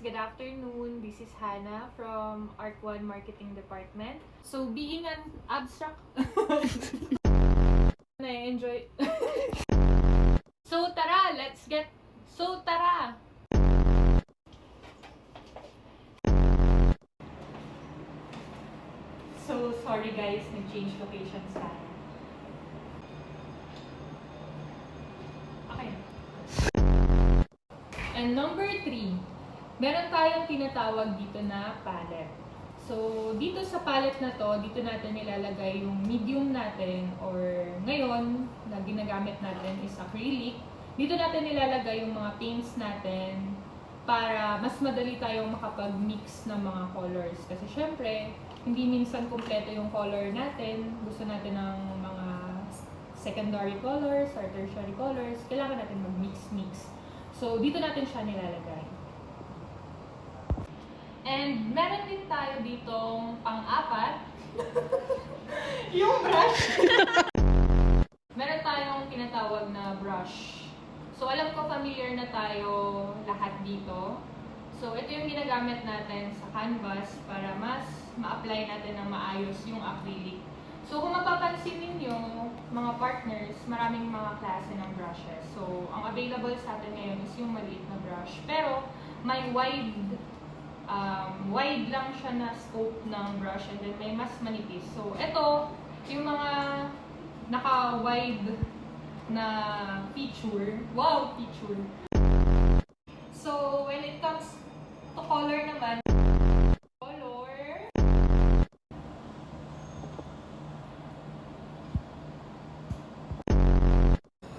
good afternoon. This is Hannah from Arc 1 Marketing Department. So, being an abstract... Na-enjoy... So, tara! Let's get... So, tara! So, sorry guys, nag-change locations tayo. Okay. And number 3, meron tayong tinatawag dito na palette. So, dito sa palette na to, dito natin nilalagay yung medium natin or ngayon na ginagamit natin is acrylic. Dito natin nilalagay yung mga paints natin para mas madali tayong makapag-mix ng mga colors. Kasi syempre, hindi minsan kumpleto yung color natin. Gusto natin ng mga secondary colors or tertiary colors. Kailangan natin mag-mix-mix. So, dito natin siya nilalagay. And meron din tayo ditong pang-apat. Yung brush. Meron tayong tinatawag na brush. So, alam ko familiar na tayo lahat dito. So, ito yung ginagamit natin sa canvas para mas ma-apply natin ng maayos yung acrylic. So, kung mapapansin ninyo, mga partners, maraming mga klase ng brushes. So, ang available sa atin ngayon is yung maliit na brush. Pero, may wide lang siya na scope ng brush and then may mas manipis. So, ito, yung mga naka-wide na feature. Wow, feature! So, when it comes to color naman,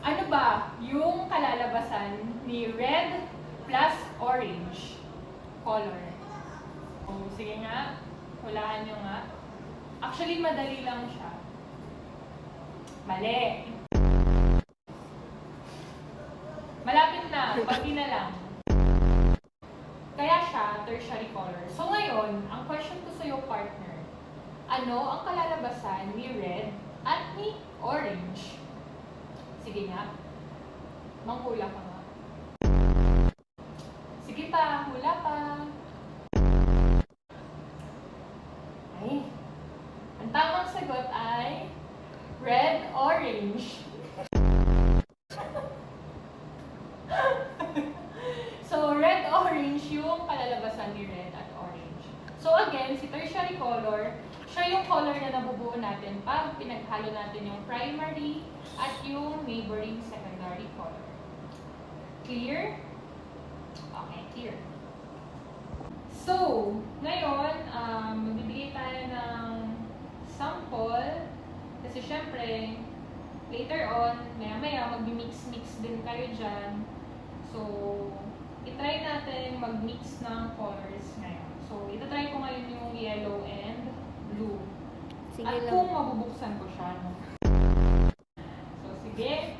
ano ba yung kalalabasan ni red plus orange color? Oh, sige nga, hulaan nyo nga. Actually, madali lang siya. Mali. Malapit na, pati na lang. Kaya siya tertiary color. So ngayon, ang question ko sa iyo, partner, ano ang kalalabasan ni red at ni orange? Sige nga, manghula ka nga. Sige pa, hula pa. Ay, ang tamang sagot ay red-orange. So, red-orange yung kalalabasan ni red at orange. So again, si tertiary color, siya yung color na nabubuo natin pag pinaghalo natin yung primary at yung neighboring secondary color. Clear? Okay, clear. So, ngayon, magbibigay tayo ng sample. Kasi syempre, later on, maya-maya, mag-mix-mix din kayo dyan. So, itry natin mag-mix ng colors ngayon. So, itatry ko ngayon yung yellow and blue. Sige at lang. Kung mabubuksan ko siya, no? So, sige.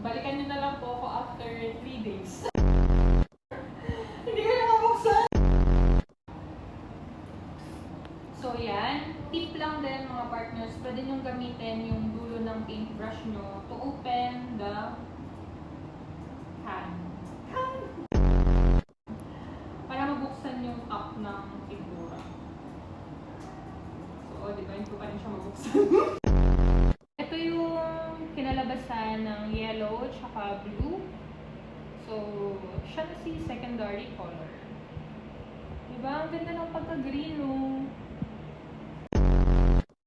Balikan nyo na lang po ako after 3 days. Hindi ko na mabuksan! So, yan. Tip lang din mga partners, pwede nyo gamitin yung dulo ng paintbrush nyo to open the can. Para mabuksan yung top ng pintura. So, di ba? Hindi ko pa rin siya mabuksan. Ito yung kinalabasan ng yellow tsaka blue. So, siya na si secondary color. Diba? Ang ganda ng pagka-green, no?